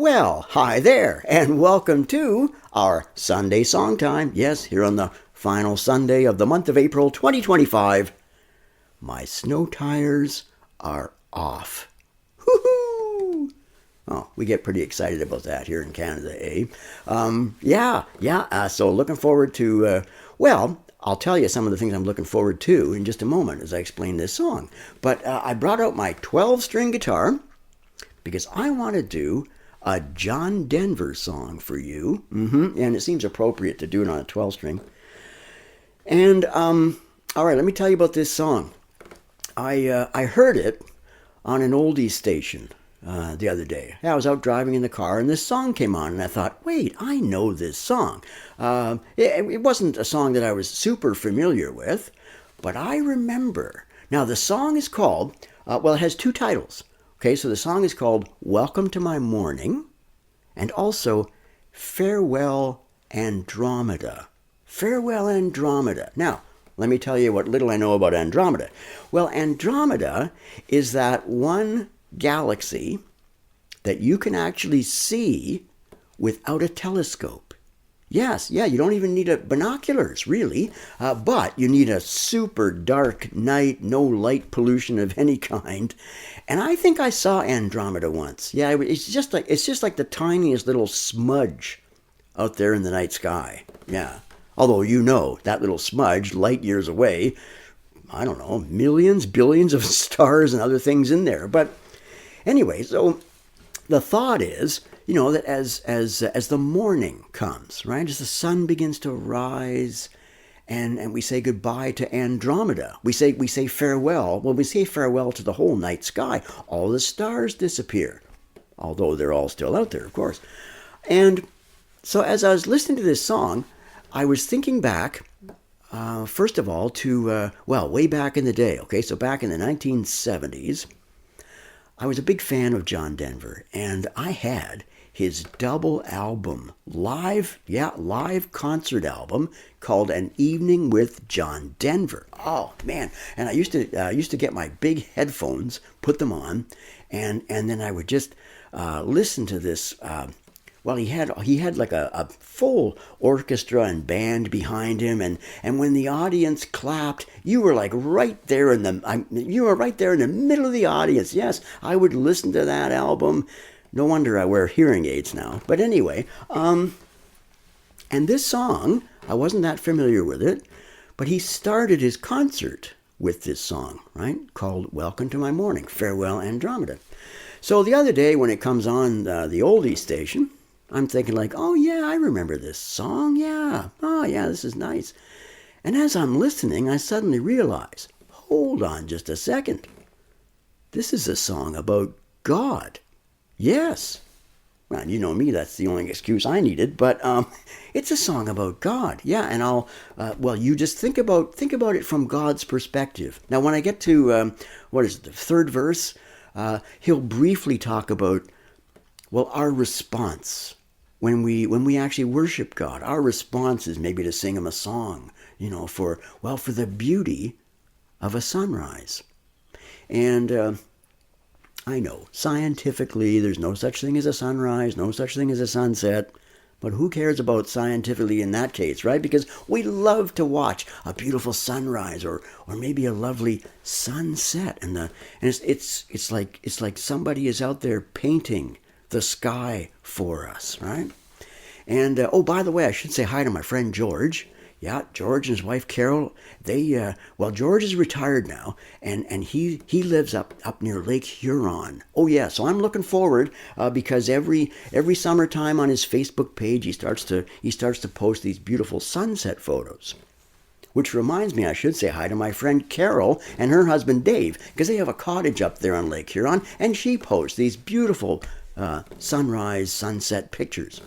Well, hi there, and welcome to our Sunday Song Time. Yes, here on the final Sunday of the month of April 2025. My snow tires are off. Woohoo! Oh, we get pretty excited about that here in Canada, eh? So looking forward to, I'll tell you some of the things I'm looking forward to in just a moment as I explain this song. But I brought out my 12-string guitar because I want to do a John Denver song for you. And it seems appropriate to do it on a 12-string. And, all right, let me tell you about this song. I heard it on an oldies station the other day. I was out driving in the car, and this song came on, and I thought, wait, I know this song. It wasn't a song that I was super familiar with, but I remember. Now, the song is called, it has two titles. Okay, so the song is called Welcome to My Morning, and also Farewell Andromeda. Farewell Andromeda. Now, let me tell you what little I know about Andromeda. Well, Andromeda is that one galaxy that you can actually see without a telescope. Yes, you don't even need binoculars, really, but you need a super dark night, no light pollution of any kind. And I think I saw Andromeda once. Yeah, it's just like the tiniest little smudge out there in the night sky. Yeah, although that little smudge, light years away, I don't know, millions, billions of stars and other things in there. But anyway, so the thought is, that as the morning comes, right, as the sun begins to rise, and we say goodbye to Andromeda, we say farewell. Well, we say farewell to the whole night sky. All the stars disappear, although they're all still out there, of course. And so as I was listening to this song, I was thinking back, first of all, to way back in the day. Okay, so back in the 1970s. I was a big fan of John Denver, and I had his double album, live concert album called An Evening with John Denver. Oh man! And I used to get my big headphones, put them on, and then I would just listen to this. He had like a full orchestra and band behind him, and when the audience clapped, you were like right there in the middle of the audience. Yes, I would listen to that album. No wonder I wear hearing aids now. But anyway, and this song, I wasn't that familiar with it, but he started his concert with this song, right, called Welcome to My Morning, Farewell Andromeda. So the other day when it comes on the oldies station, I'm thinking like, oh yeah, I remember this song, yeah. Oh yeah, this is nice. And as I'm listening, I suddenly realize, hold on just a second. This is a song about God. Yes. Well, you know me, that's the only excuse I needed, but it's a song about God. Yeah, and you just think about it from God's perspective. Now, when I get to, the third verse, he'll briefly talk about, our response when we actually worship God. Our response is maybe to sing him a song, for the beauty of a sunrise. And I know, scientifically, there's no such thing as a sunrise, no such thing as a sunset. But who cares about scientifically in that case, right? Because we love to watch a beautiful sunrise or maybe a lovely sunset, and it's like somebody is out there painting the sky for us, right? And by the way, I should say hi to my friend George. Yeah, George and his wife Carol. George is retired now, and he lives up near Lake Huron. Oh yeah, so I'm looking forward because every summertime on his Facebook page he starts to post these beautiful sunset photos. Which reminds me, I should say hi to my friend Carol and her husband Dave, because they have a cottage up there on Lake Huron, and she posts these beautiful sunrise, sunset pictures.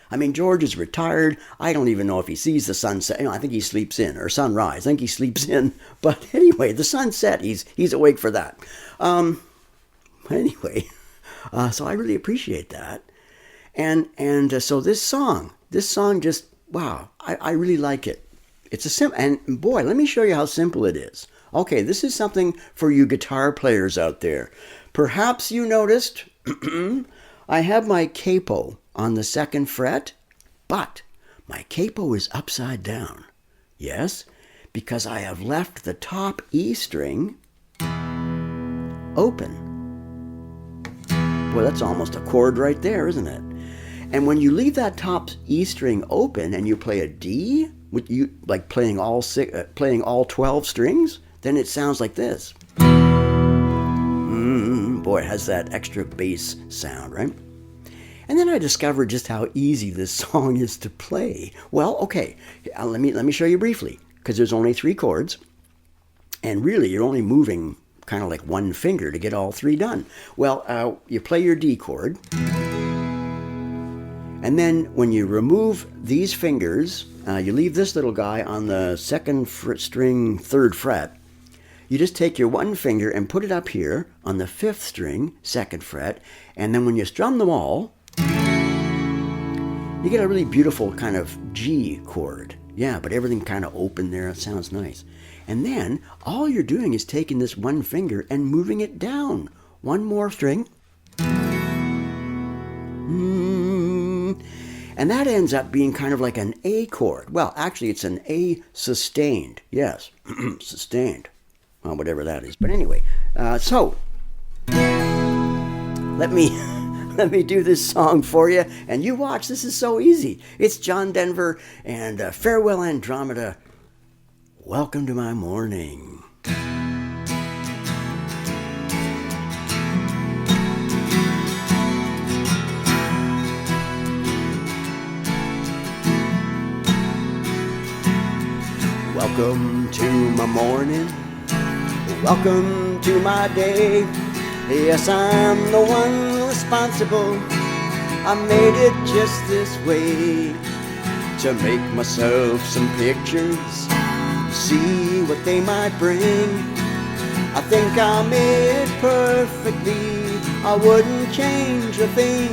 I mean, George is retired. I don't even know if he sees the sunset. I think he sleeps in, or sunrise. I think he sleeps in. But anyway, the sunset, he's awake for that. So I really appreciate that. And so this song just, wow, I really like it. It's a simple, and boy, let me show you how simple it is. Okay, this is something for you guitar players out there. Perhaps you noticed I have my capo on the second fret, but my capo is upside down. Yes, because I have left the top E string open. Boy, that's almost a chord right there, isn't it? And when you leave that top E string open and you play a D, with you like playing all 12 strings, then it sounds like this. Boy, it has that extra bass sound, right? And then I discovered just how easy this song is to play. Well, okay, let me show you briefly, because there's only 3 chords, and really you're only moving kind of like one finger to get all 3 done. Well, you play your D chord, and then when you remove these fingers, you leave this little guy on the second string, 3rd fret. You just take your one finger and put it up here on the 5th string, 2nd fret, and then when you strum them all, you get a really beautiful kind of G chord. Yeah, but everything kind of open there. It sounds nice. And then all you're doing is taking this one finger and moving it down. One more string. And that ends up being kind of like an A chord. Well, actually, it's an A sustained. Yes, sustained. Well, whatever that is. But anyway, so let me do this song for you, and you watch. This is so easy. It's John Denver and Farewell Andromeda. Welcome to my morning. Welcome to my morning. Welcome to my day. Yes, I'm the one responsible. I made it just this way to make myself some pictures, see what they might bring. I think I made it perfectly. I wouldn't change a thing.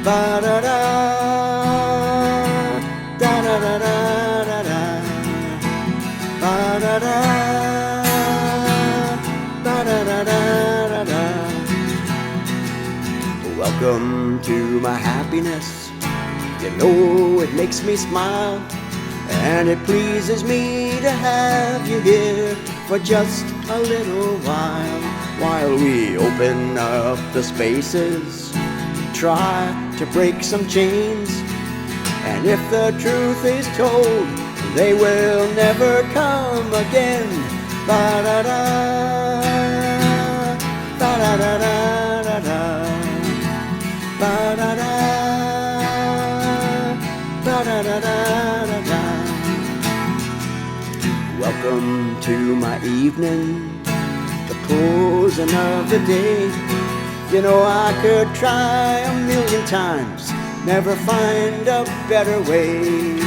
Ba-da-da, da-da-da-da-da-da, ba-da-da, ba-da-da-da-da-da. Welcome to my happiness. You know it makes me smile, and it pleases me to have you here for just a little while we open up the spaces, try to break some chains. And if the truth is told, they will never come again. Ba-da-da, ba-da-da-da-da-da, ba-da-da, ba-da-da-da-da-da. Welcome to my evening, the closing of the day. You know I could try 1,000,000 times, never find a better way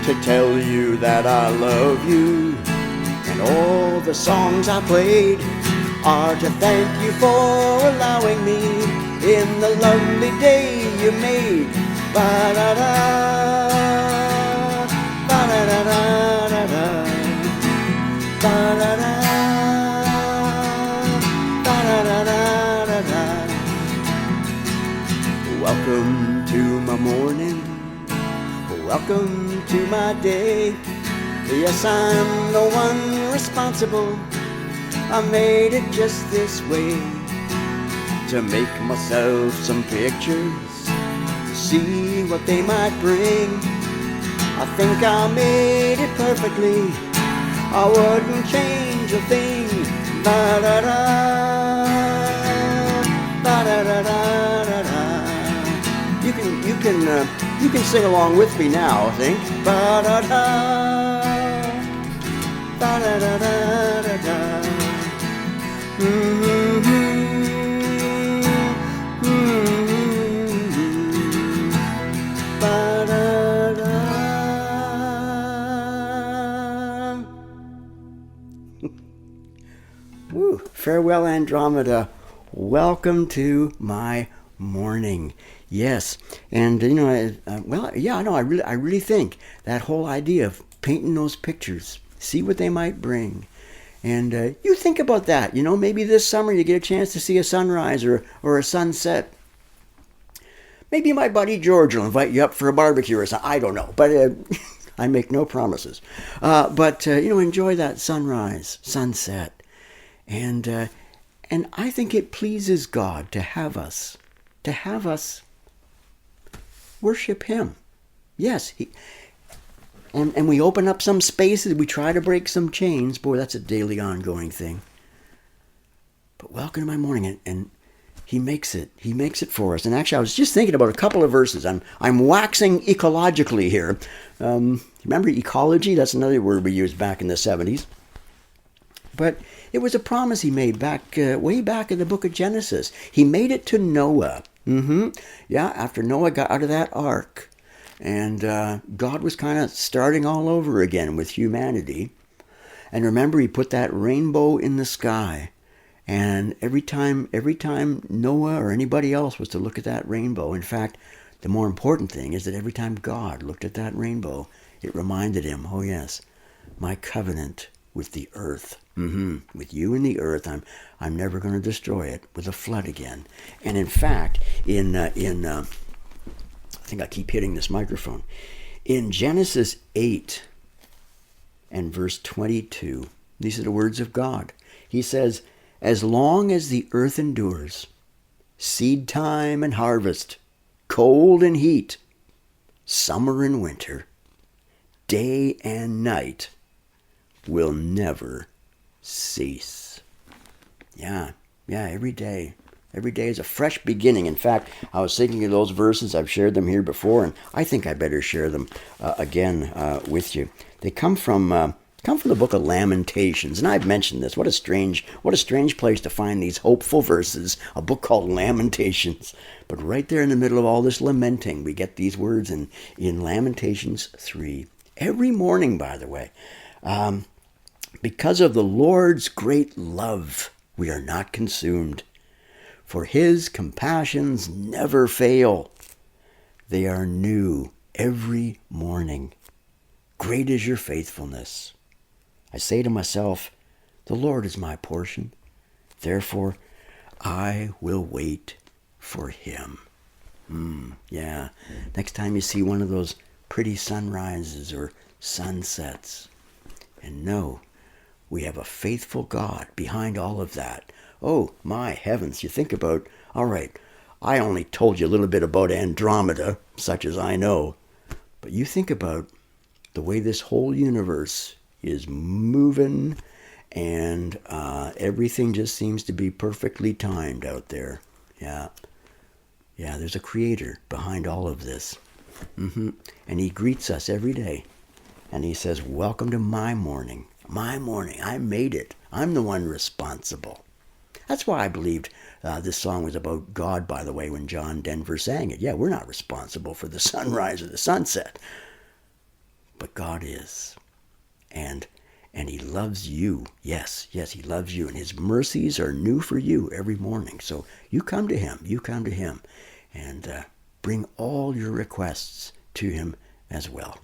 to tell you that I love you. And all the songs I played are to thank you for allowing me in the lovely day you made. Ba-da-da, ba-da-da-da-da-da, ba-da-da, ba-da-da-da-da-da. Welcome to my morning. Welcome to my day. Yes, I'm the one responsible. I made it just this way to make myself some pictures, see what they might bring. I think I made it perfectly. I wouldn't change a thing. Ba-da-da, ba-da-da-da-da-da. You can sing along with me now, I think. Ba-da-da, ba-da-da-da-da-da. Ba-da-da. Woo. Farewell, Andromeda. Welcome to my morning. Yes, and you know, I really think that whole idea of painting those pictures, see what they might bring, and you think about that. You know, maybe this summer you get a chance to see a sunrise or a sunset, Maybe my buddy George will invite you up for a barbecue or something. I don't know, but I make no promises. But enjoy that sunrise, sunset, and I think it pleases God to have us worship Him. Yes, and we open up some spaces. We try to break some chains. Boy, that's a daily ongoing thing. But welcome to my morning, and He makes it for us. And actually, I was just thinking about a couple of verses. I'm waxing ecologically here. Remember ecology? That's another word we used back in the 70s. But it was a promise He made way back in the book of Genesis. He made it to Noah. Yeah, after Noah got out of that ark. And God was kind of starting all over again with humanity. And remember, He put that rainbow in the sky. And every time Noah or anybody else was to look at that rainbow, in fact, the more important thing is that every time God looked at that rainbow, it reminded him, oh yes, my covenant with the earth. With you and the earth, I'm never going to destroy it with a flood again. And in fact, I think I keep hitting this microphone. In Genesis 8 and verse 22, these are the words of God. He says, as long as the earth endures, seed time and harvest, cold and heat, summer and winter, day and night will never cease. Yeah, every day. Every day is a fresh beginning. In fact, I was thinking of those verses. I've shared them here before, and I think I better share them again with you. They come from the book of Lamentations, and I've mentioned this. What a strange place to find these hopeful verses. A book called Lamentations, but right there in the middle of all this lamenting, we get these words in Lamentations 3. Every morning, by the way, because of the Lord's great love, we are not consumed. For His compassions never fail. They are new every morning. Great is your faithfulness. I say to myself, the Lord is my portion. Therefore, I will wait for Him. Yeah. Next time you see one of those pretty sunrises or sunsets, and know we have a faithful God behind all of that. Oh, my heavens, you think about, all right, I only told you a little bit about Andromeda, such as I know, but you think about the way this whole universe is moving, and everything just seems to be perfectly timed out there. Yeah, there's a creator behind all of this. And He greets us every day, and He says, welcome to my morning. My morning, I made it. I'm the one responsible. That's why I believed this song was about God, by the way, when John Denver sang it. Yeah, we're not responsible for the sunrise or the sunset. But God is. And He loves you. Yes, He loves you. And His mercies are new for you every morning. So you come to Him. And bring all your requests to Him as well.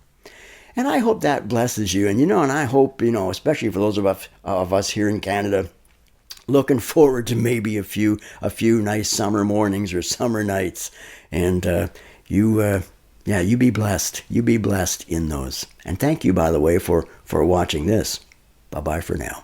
And I hope that blesses you. And I hope, especially for those of us here in Canada, looking forward to maybe a few nice summer mornings or summer nights. And you be blessed. You be blessed in those. And thank you, by the way, for watching this. Bye-bye for now.